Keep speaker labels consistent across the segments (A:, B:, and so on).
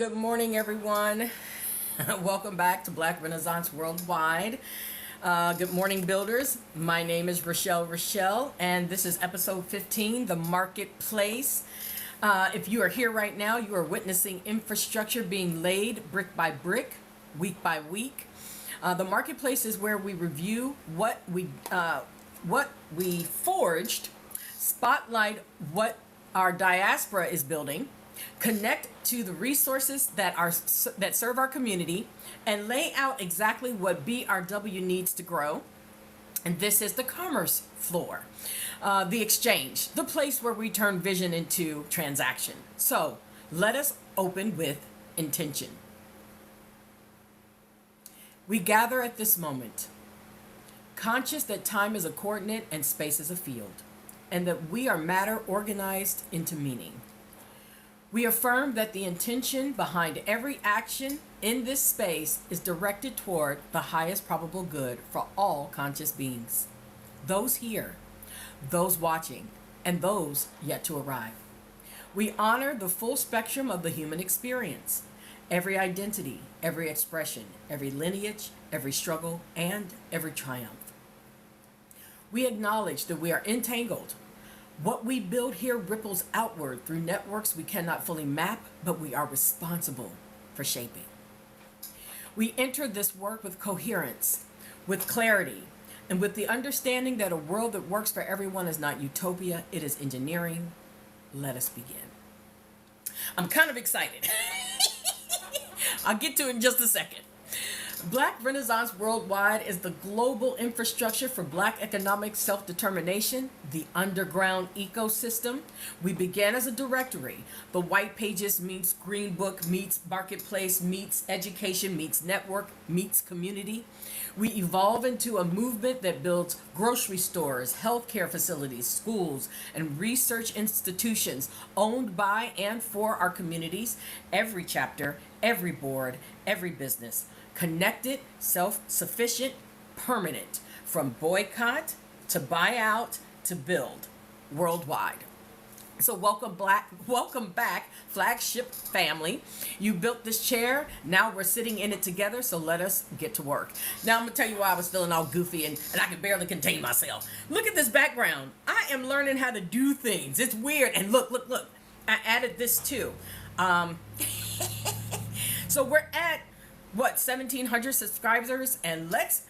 A: Good morning, everyone. Welcome back to Black Renaissance Worldwide. Good morning, builders. My name is Rochelle, and this is episode 15, The Marketplace. If you are here right now, you are witnessing infrastructure being laid brick by brick, week by week. The Marketplace is where we review what we forged, spotlight what our diaspora is building, connect to the resources that serve our community, and lay out exactly what BRW needs to grow. And this is the commerce floor, the exchange, the place where we turn vision into transaction. So let us open with intention. We gather at this moment, conscious that time is a coordinate and space is a field, and that we are matter organized into meaning. We affirm that the intention behind every action in this space is directed toward the highest probable good for all conscious beings, those here, those watching, and those yet to arrive. We honor the full spectrum of the human experience, every identity, every expression, every lineage, every struggle, and every triumph. We acknowledge that we are entangled. What we build here ripples outward through networks we cannot fully map, but we are responsible for shaping. We enter this work with coherence, with clarity, and with the understanding that a world that works for everyone is not utopia, it is engineering. Let us begin. I'm kind of excited. I'll get to it in just a second. Black Renaissance Worldwide is the global infrastructure for Black economic self-determination, the underground ecosystem. We began as a directory. The white pages meets green book, meets marketplace, meets education, meets network, meets community. We evolve into a movement that builds grocery stores, healthcare facilities, schools, and research institutions owned by and for our communities. Every chapter, every board, every business. Connected, self-sufficient, permanent, from boycott to buyout to build, worldwide. So welcome back, flagship family. You built this chair, now we're sitting in it together, so let us get to work. Now I'm gonna tell you why I was feeling all goofy and I can barely contain myself. Look at this background. I am learning how to do things. It's weird, and look. I added this too. So we're at 1,700 subscribers, and let's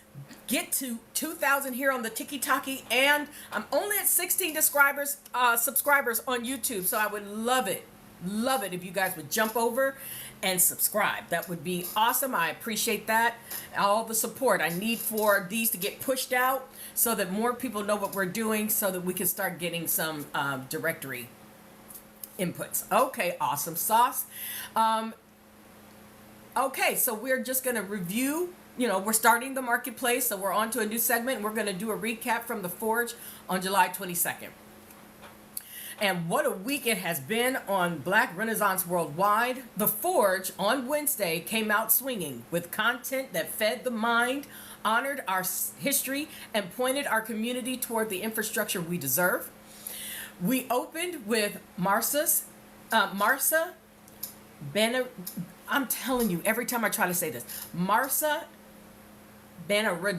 A: get to 2,000 here on the TikTok, and I'm only at 16 subscribers on YouTube, so I would love it if you guys would jump over and subscribe. That would be awesome. I appreciate that, all the support I need for these to get pushed out so that more people know what we're doing, so that we can start getting some directory inputs. Okay, awesome sauce. Okay, so we're just going to review, we're starting the marketplace, so we're on to a new segment, and we're going to do a recap from the Forge on July 22nd. And what a week it has been on Black Renaissance Worldwide. The Forge on Wednesday came out swinging with content that fed the mind, honored our history, and pointed our community toward the infrastructure we deserve. We opened with Marsa Bana. I'm telling you, every time I try to say this, Marsa Danrins.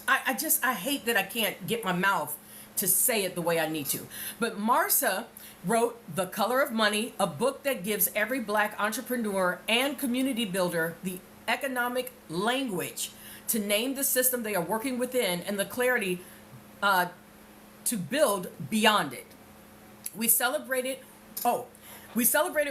A: I hate that I can't get my mouth to say it the way I need to. But Marsa wrote The Color of Money, a book that gives every Black entrepreneur and community builder the economic language to name the system they are working within and the clarity to build beyond it. We celebrated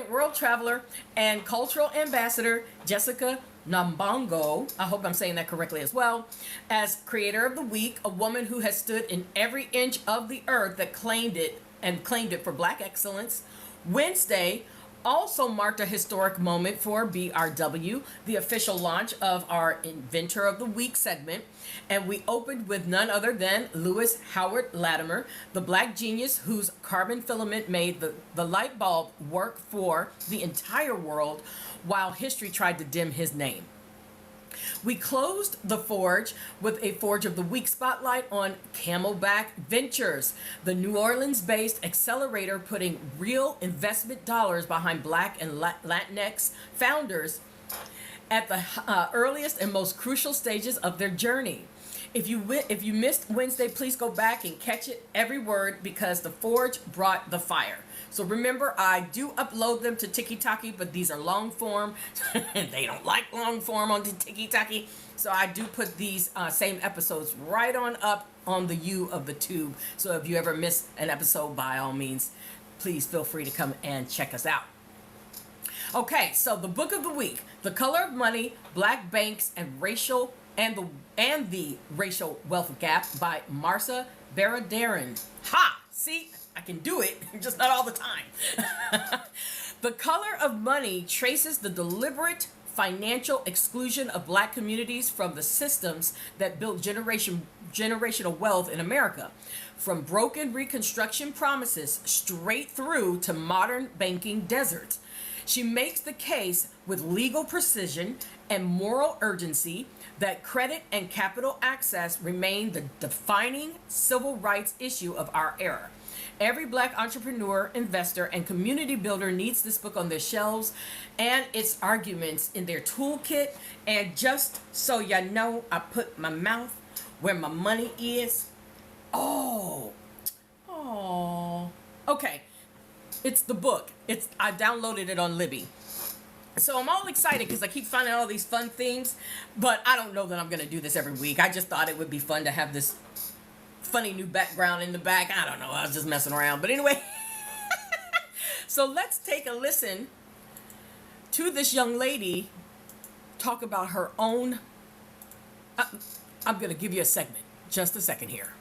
A: world traveler and cultural ambassador Jessica Nambongo, I hope I'm saying that correctly as well, as creator of the week, a woman who has stood in every inch of the earth that claimed it for Black excellence. Wednesday also marked a historic moment for BRW, the official launch of our Inventor of the Week segment, and we opened with none other than Lewis Howard Latimer, the Black genius whose carbon filament made the light bulb work for the entire world while history tried to dim his name. We closed the Forge with a Forge of the Week spotlight on Camelback Ventures, the New Orleans based accelerator putting real investment dollars behind Black and Latinx founders at the earliest and most crucial stages of their journey. If you missed Wednesday, please go back and catch it every word because the Forge brought the fire. So remember, I do upload them to TikTok, but these are long form, and they don't like long form on TikTok. So I do put these same episodes right on up on the U of the tube. So if you ever miss an episode, by all means, please feel free to come and check us out. Okay, so the book of the week: The Color of Money, Black Banks and the Racial Wealth Gap by Marsa Baradaran. Ha! See, I can do it, just not all the time. The Color of Money traces the deliberate financial exclusion of Black communities from the systems that built generational wealth in America, from broken Reconstruction promises straight through to modern banking deserts. She makes the case with legal precision and moral urgency that credit and capital access remain the defining civil rights issue of our era. Every Black entrepreneur, investor, and community builder needs this book on their shelves and its arguments in their toolkit. And just so you know, I put my mouth where my money is. Oh. Okay. It's the book. I downloaded it on Libby. So I'm all excited because I keep finding all these fun themes, but I don't know that I'm going to do this every week. I just thought it would be fun to have this funny new background in the back. I don't know. I was just messing around. But anyway, so let's take a listen to this young lady talk about her own. I'm going to give you a segment. Just a second here.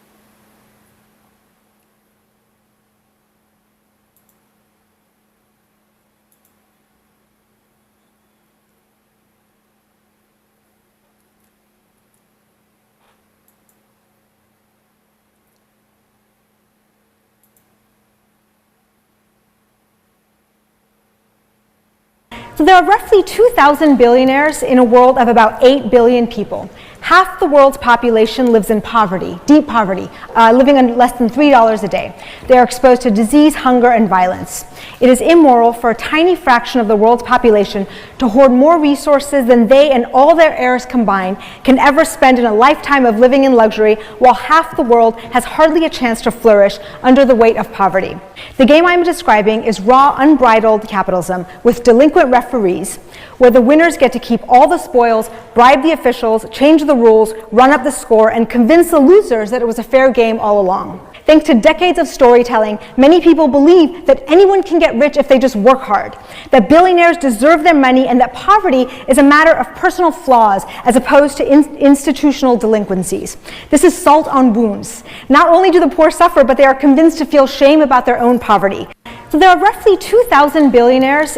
B: So there are roughly 2,000 billionaires in a world of about 8 billion people. Half the world's population lives in poverty, deep poverty, living on less than $3 a day. They are exposed to disease, hunger, and violence. It is immoral for a tiny fraction of the world's population to hoard more resources than they and all their heirs combined can ever spend in a lifetime of living in luxury, while half the world has hardly a chance to flourish under the weight of poverty. The game I'm describing is raw, unbridled capitalism with delinquent referees, where the winners get to keep all the spoils, bribe the officials, change the rules, run up the score, and convince the losers that it was a fair game all along. Thanks to decades of storytelling, many people believe that anyone can get rich if they just work hard, that billionaires deserve their money, and that poverty is a matter of personal flaws as opposed to institutional delinquencies. This is salt on wounds. Not only do the poor suffer, but they are convinced to feel shame about their own poverty. So there are roughly 2,000 billionaires.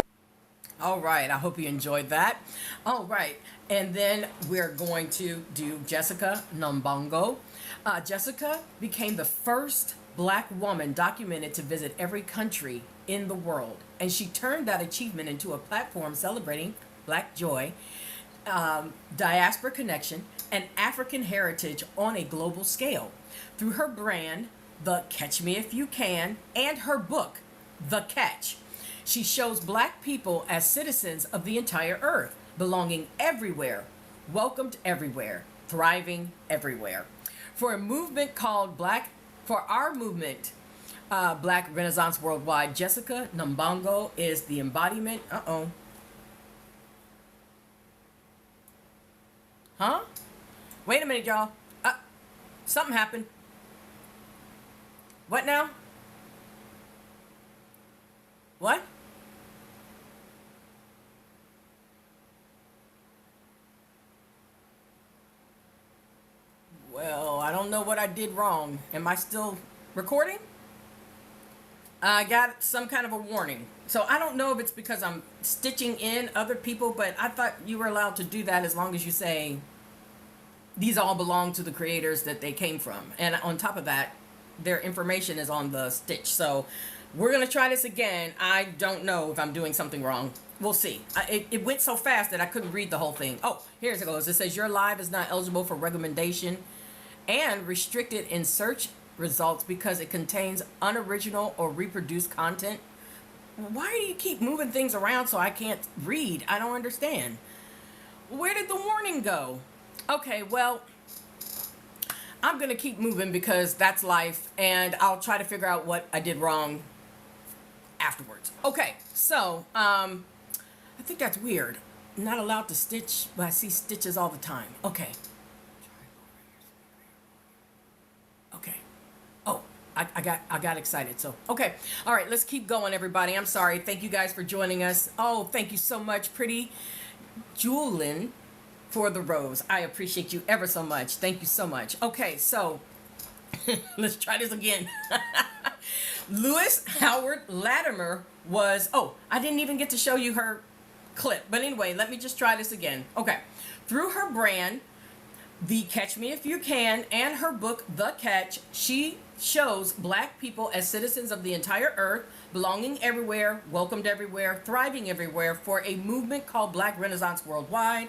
A: All right, I hope you enjoyed that. All right, and then we're going to do Jessica Nambongo. Jessica became the first Black woman documented to visit every country in the world, and she turned that achievement into a platform celebrating Black joy, diaspora connection, and African heritage on a global scale. Through her brand, The Catch Me If You Can, and her book, The Catch, she shows Black people as citizens of the entire earth, belonging everywhere, welcomed everywhere, thriving everywhere. For a movement called Black Renaissance Worldwide, Jessica Nambongo is the embodiment. Huh? Wait a minute, y'all. Something happened. What now? What? Well, I don't know what I did wrong. Am I still recording? I got some kind of a warning. So I don't know if it's because I'm stitching in other people, but I thought you were allowed to do that as long as you say these all belong to the creators that they came from. And on top of that, their information is on the stitch. So We're going to try this again. I don't know if I'm doing something wrong. We'll see. It went so fast that I couldn't read the whole thing. Oh, here it goes. It says your live is not eligible for recommendation and restricted in search results because it contains unoriginal or reproduced content. Why do you keep moving things around so I can't read? I don't understand. Where did the warning go? Okay, well, I'm going to keep moving because that's life, and I'll try to figure out what I did wrong afterwards. Okay, so, I think that's weird. I'm not allowed to stitch, but I see stitches all the time. Okay. Okay. Oh, I got excited. So, okay. All right, let's keep going, everybody. I'm sorry. Thank you guys for joining us. Oh, thank you so much, Pretty Julin, for the rose. I appreciate you ever so much. Thank you so much. Okay, so let's try this again. Lewis Howard Latimer was, oh, I didn't even get to show you her clip. But anyway, let me just try this again. Okay. Through her brand, The Catch Me If You Can, and her book, The Catch, she shows Black people as citizens of the entire earth, belonging everywhere, welcomed everywhere, thriving everywhere, for a movement called Black Renaissance Worldwide.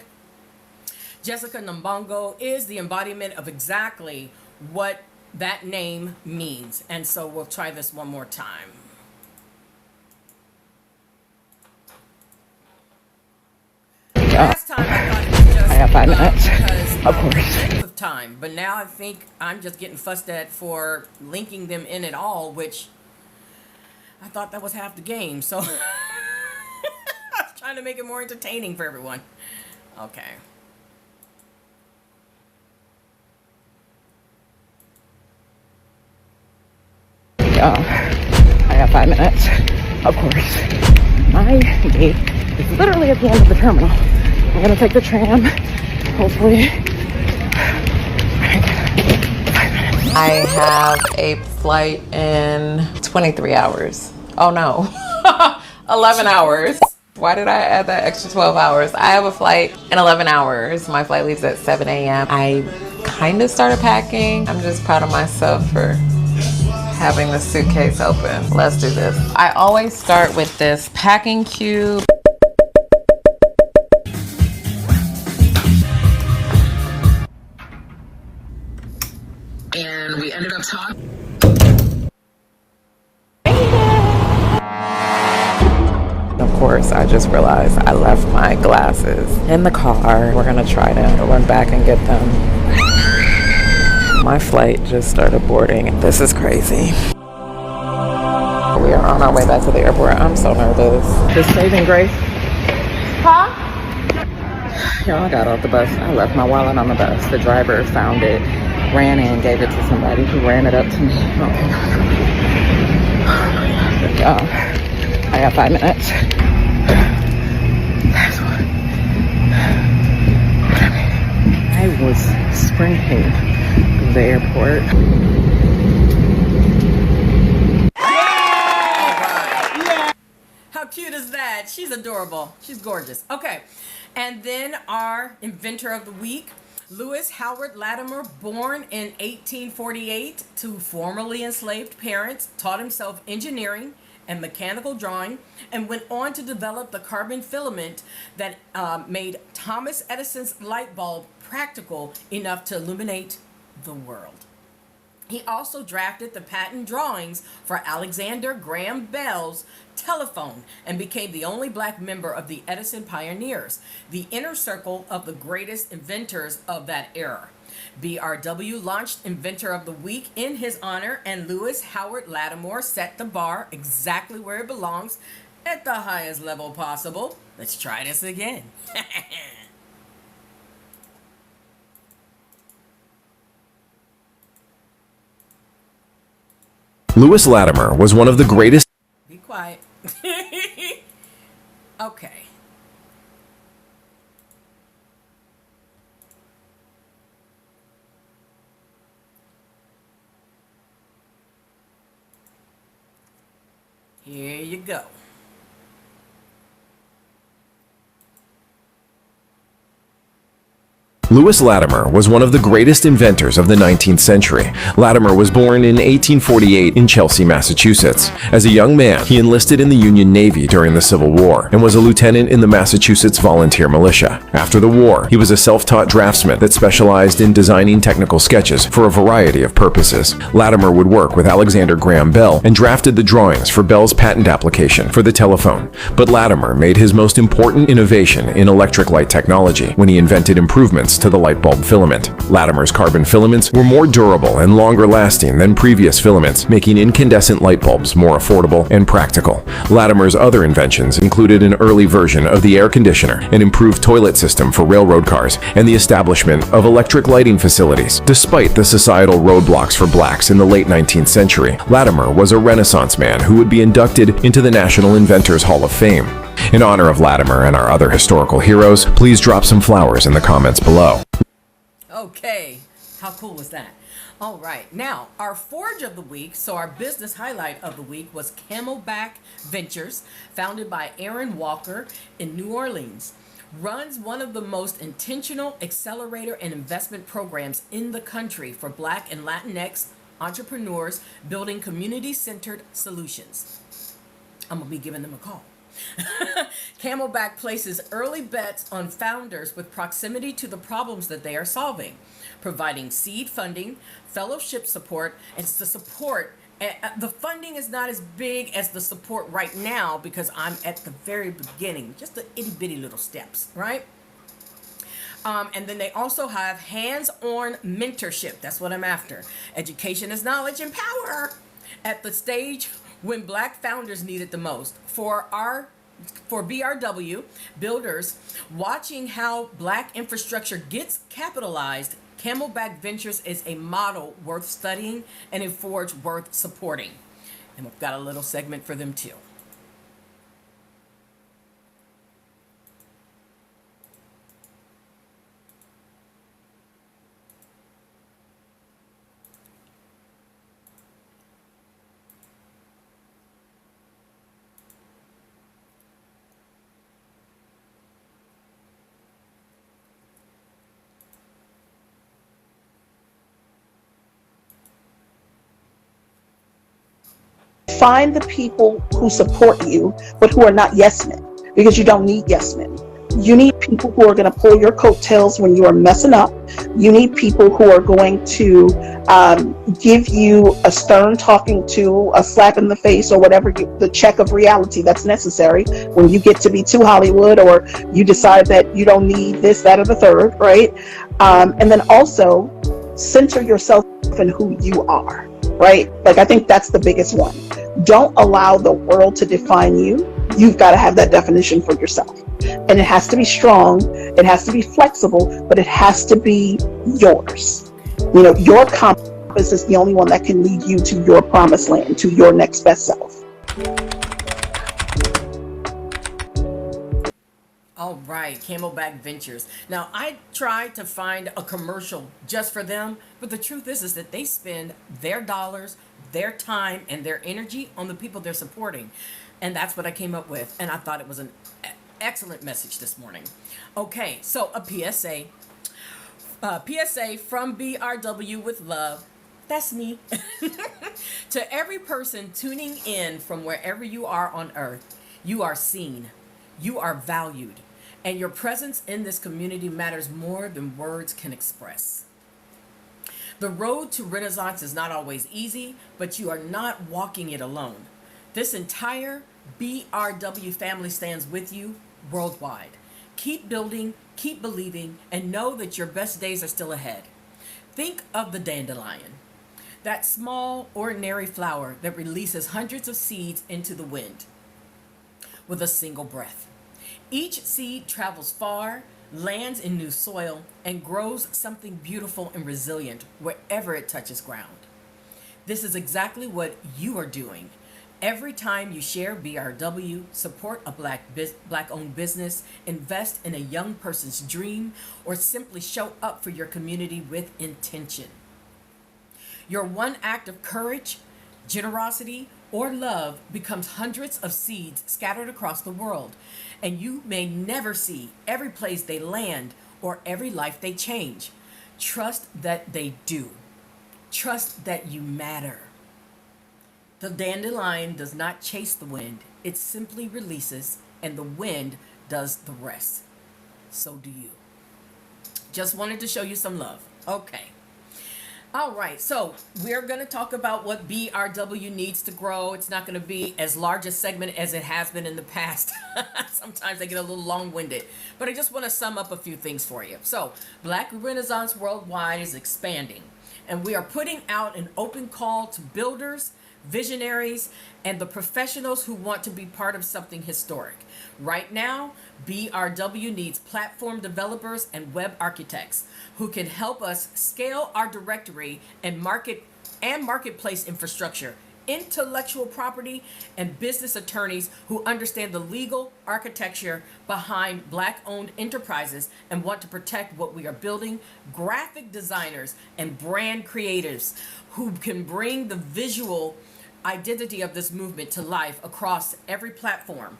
A: Jessica Nambongo is the embodiment of exactly what that name means. And so we'll try this one more time. Last time I thought it was just
C: I have 5 minutes,
A: because
C: of course.
A: of time, but now I think I'm just getting fussed at for linking them in at all, which I thought that was half the game. So I was trying to make it more entertaining for everyone. Okay.
C: I have 5 minutes, of course. My gate is literally at the end of the terminal. I'm gonna take the tram, hopefully.
D: I have a flight in 23 hours. Oh no, 11 hours. Why did I add that extra 12 hours? I have a flight in 11 hours. My flight leaves at 7 a.m. I kind of started packing. I'm just proud of myself for having the suitcase open. Let's do this. I always start with this packing cube. And we ended up talking. Of course, I just realized I left my glasses in the car. We're gonna try to run back and get them. My flight just started boarding. This is crazy. We are on our way back to the airport. I'm so nervous. Just saving grace. Huh? Y'all, I got off the bus. I left my wallet on the bus. The driver found it, ran in, gave it to somebody who ran it up to me. Y'all, I got 5 minutes. I was sprinting to the airport.
A: How cute is that? She's adorable. She's gorgeous. Okay. And then our inventor of the week, Lewis Howard Latimer, born in 1848 to formerly enslaved parents, taught himself engineering and mechanical drawing, and went on to develop the carbon filament that made Thomas Edison's light bulb practical enough to illuminate the world. He also drafted the patent drawings for Alexander Graham Bell's telephone and became the only Black member of the Edison Pioneers, the inner circle of the greatest inventors of that era. BRW launched Inventor of the Week in his honor, and Lewis Howard Latimer set the bar exactly where it belongs, at the highest level possible. Let's try this again.
E: Lewis Latimer was one of the greatest.
A: Be quiet. Okay. Here you go.
E: Lewis Latimer was one of the greatest inventors of the 19th century. Latimer was born in 1848 in Chelsea, Massachusetts. As a young man, he enlisted in the Union Navy during the Civil War and was a lieutenant in the Massachusetts Volunteer Militia. After the war, he was a self-taught draftsman that specialized in designing technical sketches for a variety of purposes. Latimer would work with Alexander Graham Bell and drafted the drawings for Bell's patent application for the telephone. But Latimer made his most important innovation in electric light technology when he invented improvements to the light bulb filament. Latimer's carbon filaments were more durable and longer lasting than previous filaments, making incandescent light bulbs more affordable and practical. Latimer's other inventions included an early version of the air conditioner, an improved toilet system for railroad cars, and the establishment of electric lighting facilities. Despite the societal roadblocks for blacks in the late 19th century, Latimer was a Renaissance man who would be inducted into the National Inventors Hall of Fame. In honor of Latimer and our other historical heroes, please drop some flowers in the comments below.
A: Okay, how cool was that? All right, now our Forge of the Week, so our business highlight of the week was Camelback Ventures, founded by Aaron Walker in New Orleans. Runs one of the most intentional accelerator and investment programs in the country for Black and Latinx entrepreneurs building community-centered solutions. I'm going to be giving them a call. Camelback places early bets on founders with proximity to the problems that they are solving, providing seed funding, fellowship support, and the support. The funding is not as big as the support right now because I'm at the very beginning, just the itty bitty little steps, right? And then they also have hands-on mentorship. That's what I'm after. Education is knowledge and power at the stage when Black founders need it the most. For BRW builders, watching how Black infrastructure gets capitalized, Camelback Ventures is a model worth studying and a forge worth supporting. And we've got a little segment for them too.
F: Find the people who support you, but who are not yes men, because you don't need yes men. You need people who are going to pull your coattails when you are messing up. You need people who are going to give you a stern talking to, a slap in the face, or whatever, the check of reality that's necessary when you get to be too Hollywood, or you decide that you don't need this, that, or the third, right? And then also center yourself in who you are, right? Like, I think that's the biggest one. Don't allow the world to define you. You've got to have that definition for yourself. And it has to be strong, it has to be flexible, but it has to be yours. You know, your compass is the only one that can lead you to your promised land, to your next best self.
A: All right, Camelback Ventures. Now, I tried to find a commercial just for them, but the truth is that they spend their dollars, their time, and their energy on the people they're supporting. And that's what I came up with. And I thought it was an excellent message this morning. Okay, so a PSA. PSA from BRW with love. That's me. To every person tuning in from wherever you are on earth, you are seen, you are valued, and your presence in this community matters more than words can express. The road to Renaissance is not always easy, but you are not walking it alone. This entire BRW family stands with you worldwide. Keep building, keep believing, and know that your best days are still ahead. Think of the dandelion, that small, ordinary flower that releases hundreds of seeds into the wind with a single breath. Each seed travels far, lands in new soil, and grows something beautiful and resilient wherever it touches ground. This is exactly what you are doing. Every time you share BRW, support a Black-owned business, invest in a young person's dream, or simply show up for your community with intention. Your one act of courage, generosity, or love becomes hundreds of seeds scattered across the world, and you may never see every place they land or every life they change. Trust that they do. Trust that you matter. The dandelion does not chase the wind, it simply releases, and the wind does the rest. So do you. Just wanted to show you some love. Okay. All right, so we're going to talk about what BRW needs to grow. It's not going to be as large a segment as it has been in the past. Sometimes I get a little long-winded, but I just want to sum up a few things for you. So, Black Renaissance Worldwide is expanding, and we are putting out an open call to builders, visionaries, and the professionals who want to be part of something historic. Right now, BRW needs platform developers and web architects who can help us scale our directory and marketplace infrastructure, intellectual property, and business attorneys who understand the legal architecture behind Black-owned enterprises and want to protect what we are building, graphic designers and brand creatives who can bring the visual identity of this movement to life across every platform,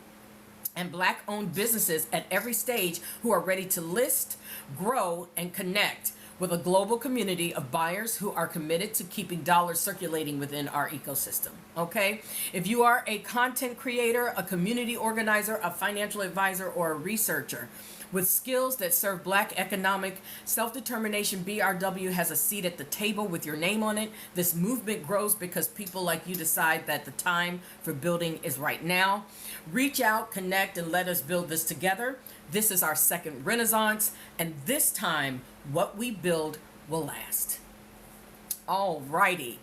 A: and Black-owned businesses at every stage who are ready to list, grow, and connect with a global community of buyers who are committed to keeping dollars circulating within our ecosystem. Okay? If you are a content creator, a community organizer, a financial advisor, or a researcher with skills that serve Black economic self-determination, BRW has a seat at the table with your name on it. This movement grows because people like you decide that the time for building is right now. Reach out, connect, and let us build this together. This is our second Renaissance, and this time, what we build will last. All righty.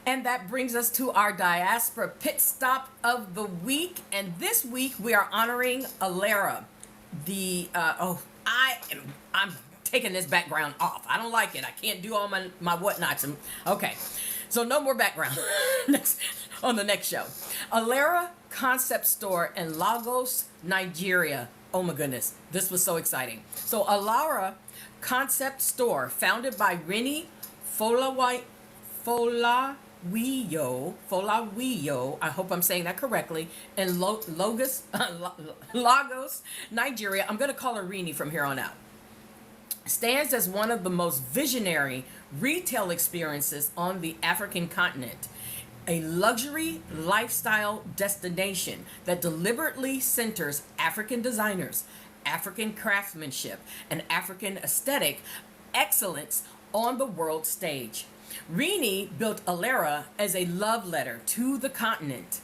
A: And that brings us to our diaspora pit stop of the week. And this week, we are honoring Alara. I'm taking this background off. I don't like it. I can't do all my whatnots. Okay, so no more background on the next show. Alara Concept Store in Lagos, Nigeria. Oh my goodness, this was so exciting. So Alara Concept Store, founded by Rini Folawiyo, I hope I'm saying that correctly, in Lagos, Nigeria. I'm going to call her Rini from here on out. Stands as one of the most visionary retail experiences on the African continent. A luxury lifestyle destination that deliberately centers African designers, African craftsmanship, and African aesthetic excellence on the world stage. Rini built Alara as a love letter to the continent,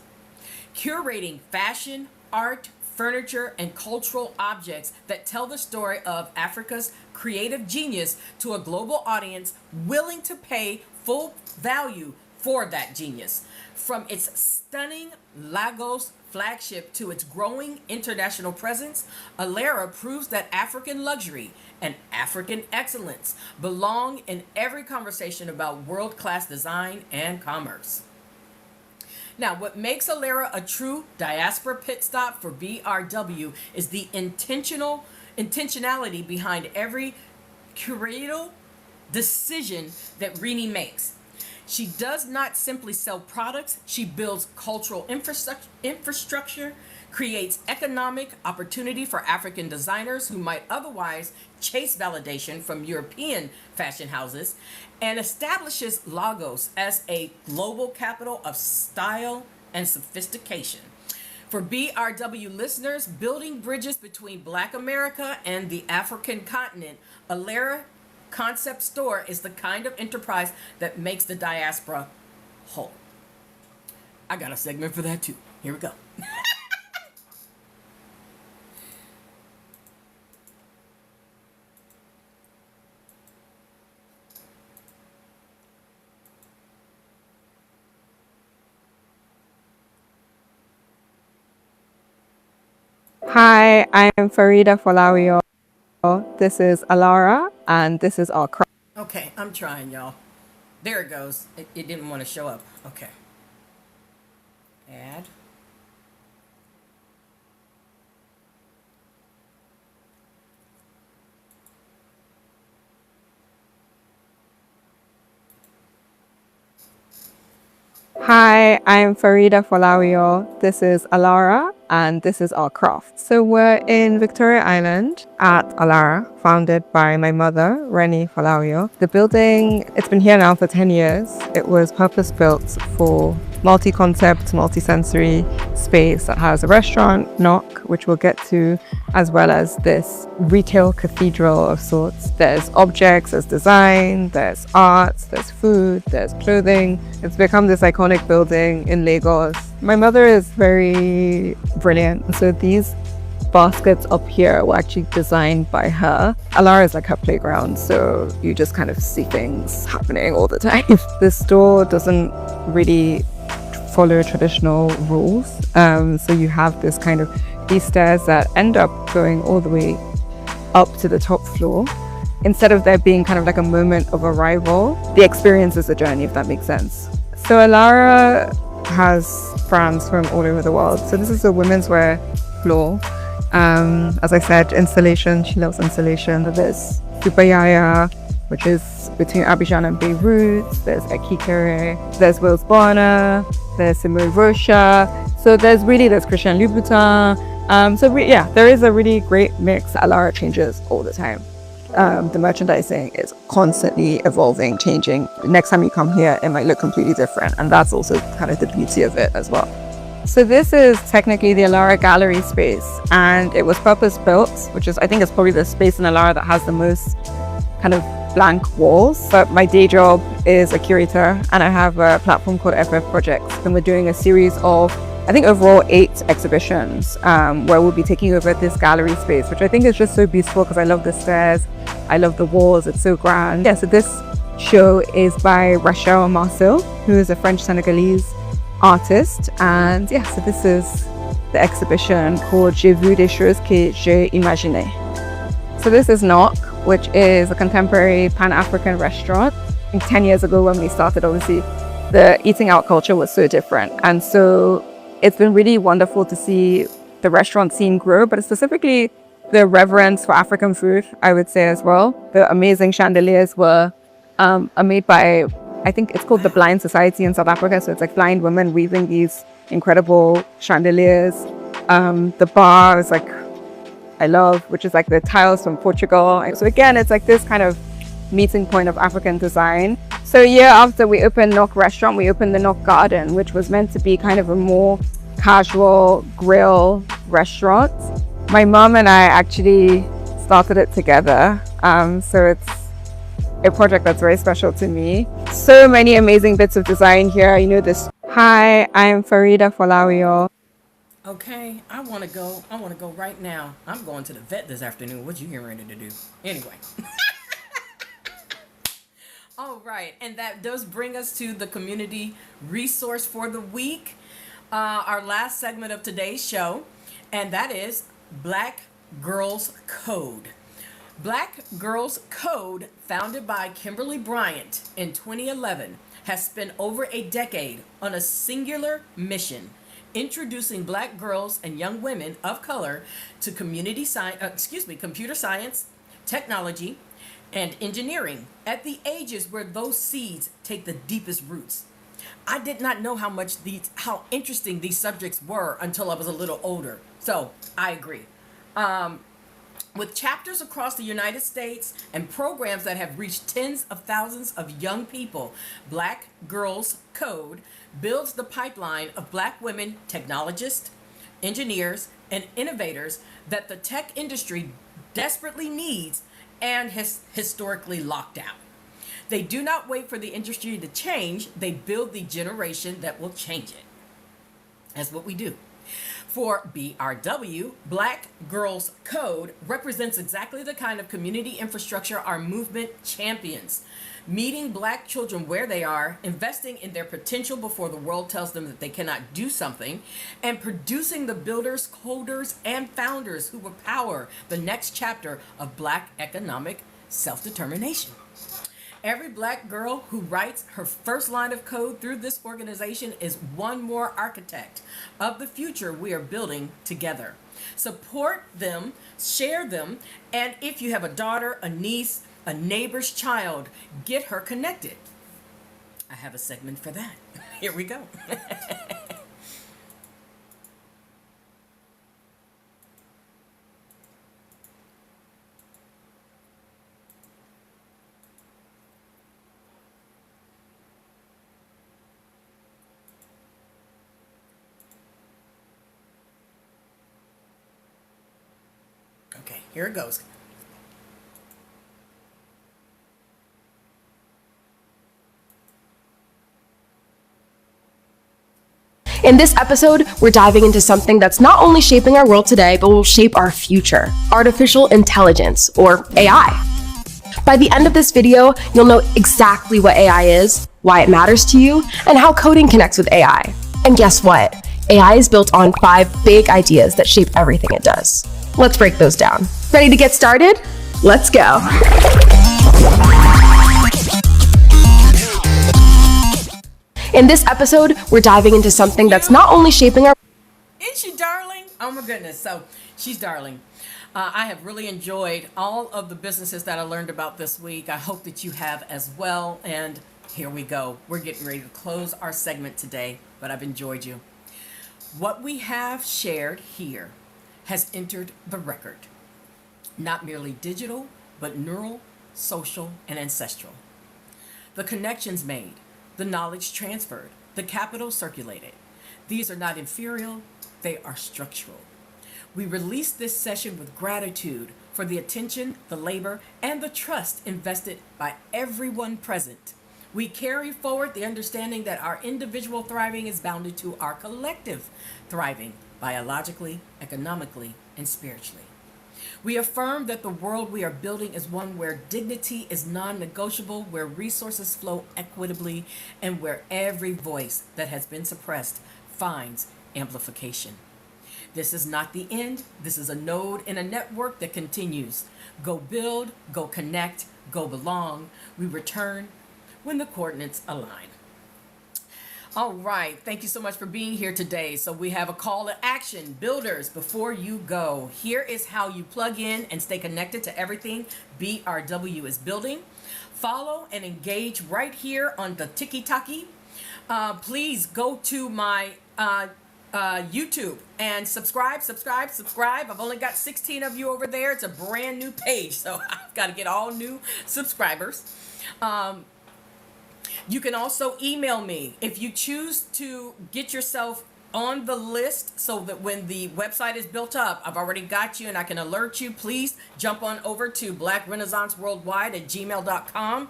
A: curating fashion, art, furniture, and cultural objects that tell the story of Africa's creative genius to a global audience willing to pay full value for that genius. From its stunning Lagos flagship to its growing international presence, Alara proves that African luxury and African excellence belong in every conversation about world-class design and commerce. Now, what makes Alara a true diaspora pit stop for BRW is the intentionality behind every curatorial decision that Rini makes. She does not simply sell products, she builds cultural infrastructure, creates economic opportunity for African designers who might otherwise chase validation from European fashion houses, and establishes Lagos as a global capital of style and sophistication. For BRW listeners, building bridges between Black America and the African continent, Alara Concept Store is the kind of enterprise that makes the diaspora whole. I got a segment for that too. Here we go.
G: Hi, I am Farida Folawiyo. This is Alara, and this is our crop.
A: Okay, I'm trying, y'all. There it goes. It didn't want to show up. Okay. Add.
G: Hi, I'm Farida Folawio. This is Alara, and this is our craft. So we're in Victoria Island at Alara, founded by my mother, Reni Folawio. The building, it's been here now for 10 years. It was purpose-built for multi-concept, multi-sensory space that has a restaurant, Knock, which we'll get to, as well as this retail cathedral of sorts. There's objects, there's design, there's art, there's food, there's clothing. It's become this iconic building in Lagos. My mother is very brilliant. So these baskets up here were actually designed by her. Alara is like her playground, so you just kind of see things happening all the time. The store doesn't really follow traditional rules. So you have this kind of these stairs that end up going all the way up to the top floor. Instead of there being kind of like a moment of arrival, the experience is a journey, if that makes sense. So Alara has brands from all over the world. So this is a women's wear floor. As I said, installation, she loves installation. There's Supayaya, which is between Abidjan and Beirut. There's Ekikere, there's Wills Bonner, there's Simone Rocha. So there's Christian Louboutin. There is a really great mix. Alara changes all the time. The merchandising is constantly evolving, changing. Next time you come here, it might look completely different. And that's also kind of the beauty of it as well. So this is technically the Alara gallery space, and it was purpose built, which is, I think, it's probably the space in Alara that has the most kind of blank walls. But my day job is a curator, and I have a platform called FF Projects, and we're doing a series of, I think, overall 8 exhibitions where we'll be taking over this gallery space, which I think is just so beautiful because I love the stairs, I love the walls, it's so grand. Yeah, so this show is by Rachel Marceau, who is a French-Senegalese artist, and yeah, so this is the exhibition called J'ai vu des choses que j'ai imaginées. So this is Knock, which is a contemporary Pan-African restaurant. I think 10 years ago when we started, obviously, the eating out culture was so different. And so it's been really wonderful to see the restaurant scene grow, but specifically the reverence for African food, I would say as well. The amazing chandeliers are made by, I think it's called the Blind Society in South Africa. So it's like blind women weaving these incredible chandeliers. The bar is like, I love, which is like the tiles from Portugal. So again, it's like this kind of meeting point of African design. So a year after we opened Knock Restaurant, we opened the Knock Garden, which was meant to be kind of a more casual grill restaurant. My mom and I actually started it together. So it's a project that's very special to me. So many amazing bits of design here. You know this. Hi, I'm Farida Folawio.
A: Okay, I want to go right now. I'm going to the vet this afternoon. What you getting ready to do? Anyway. All right, and that does bring us to the community resource for the week. Our last segment of today's show, and that is Black Girls Code. Black Girls Code, founded by Kimberly Bryant in 2011, has spent over a decade on a singular mission: introducing Black girls and young women of color to computer science, technology, and engineering at the ages where those seeds take the deepest roots. I did not know how interesting these subjects were until I was a little older. So I agree. With chapters across the United States and programs that have reached tens of thousands of young people, Black Girls Code builds the pipeline of Black women technologists, engineers, and innovators that the tech industry desperately needs and has historically locked out. They do not wait for the industry to change, they build the generation that will change it. That's what we do. For BRW, Black Girls Code represents exactly the kind of community infrastructure our movement champions. Meeting Black children where they are, investing in their potential before the world tells them that they cannot do something, and producing the builders, coders, and founders who will power the next chapter of Black economic self-determination. Every Black girl who writes her first line of code through this organization is one more architect of the future we are building together. Support them, share them, and if you have a daughter, a niece, a neighbor's child, get her connected. I have a segment for that. Here we go. Okay, here it goes.
H: In this episode, we're diving into something that's not only shaping our world today, but will shape our future: artificial intelligence, or AI. By the end of this video, you'll know exactly what AI is, why it matters to you, and how coding connects with AI. And guess what? AI is built on 5 big ideas that shape everything it does. Let's break those down. Ready to get started? Let's go. In this episode, we're diving into something that's not only shaping our...
A: Isn't she darling? Oh my goodness. So she's darling. I have really enjoyed all of the businesses that I learned about this week. I hope that you have as well. And here we go. We're getting ready to close our segment today, but I've enjoyed you. What we have shared here has entered the record. Not merely digital, but neural, social, and ancestral. The connections made, the knowledge transferred, the capital circulated. These are not inferior, they are structural. We release this session with gratitude for the attention, the labor, and the trust invested by everyone present. We carry forward the understanding that our individual thriving is bounded to our collective thriving, biologically, economically, and spiritually. We affirm that the world we are building is one where dignity is non-negotiable, where resources flow equitably, and where every voice that has been suppressed finds amplification. This is not the end. This is a node in a network that continues. Go build, go connect, go belong. We return when the coordinates align. All right, thank you so much for being here today. So we have a call to action. Builders, before you go, here is how you plug in and stay connected to everything BRW is building. Follow and engage right here on the Tiki-Taki. Please go to my YouTube and subscribe. I've only got 16 of you over there. It's a brand new page, so I've got to get all new subscribers. You can also email me if you choose to get yourself on the list so that when the website is built up, I've already got you and I can alert you. Please jump on over to BlackRenaissanceWorldwide@gmail.com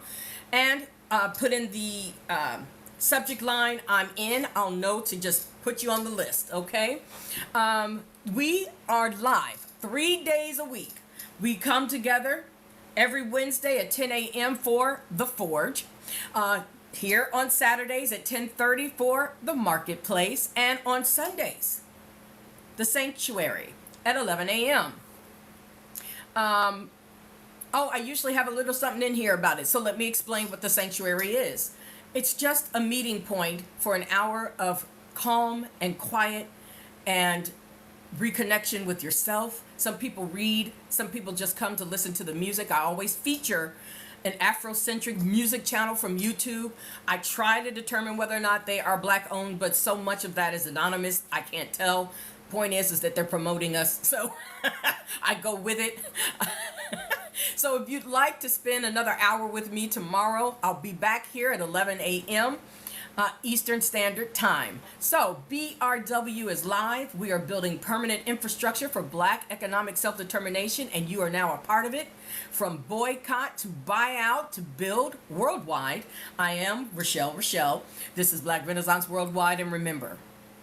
A: and put in the subject line, I'm in. I'll know to just put you on the list, okay? We are live 3 days a week. We come together every Wednesday at 10 a.m. for The Forge. Here on Saturdays at 10:30 for The Marketplace, and on Sundays, The Sanctuary at 11 a.m. I usually have a little something in here about it, so let me explain what The Sanctuary is. It's just a meeting point for an hour of calm and quiet and reconnection with yourself. Some people read, some people just come to listen to the music. I always feature an Afrocentric music channel from YouTube. I try to determine whether or not they are Black owned, but so much of that is anonymous, I can't tell. Point is that they're promoting us, so I go with it. So if you'd like to spend another hour with me tomorrow, I'll be back here at 11 a.m. Eastern Standard Time. So BRW is live. We are building permanent infrastructure for Black economic self-determination, and you are now a part of it. From boycott to buyout to build worldwide, I am Rochelle. This is Black Renaissance Worldwide, and remember,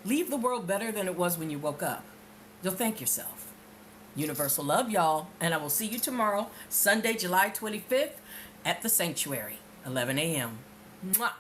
A: leave the world better than it was when you woke up. You'll thank yourself. Universal love, y'all, and I will see you tomorrow, Sunday, July 25th, at the Sanctuary, 11 a.m. Mwah.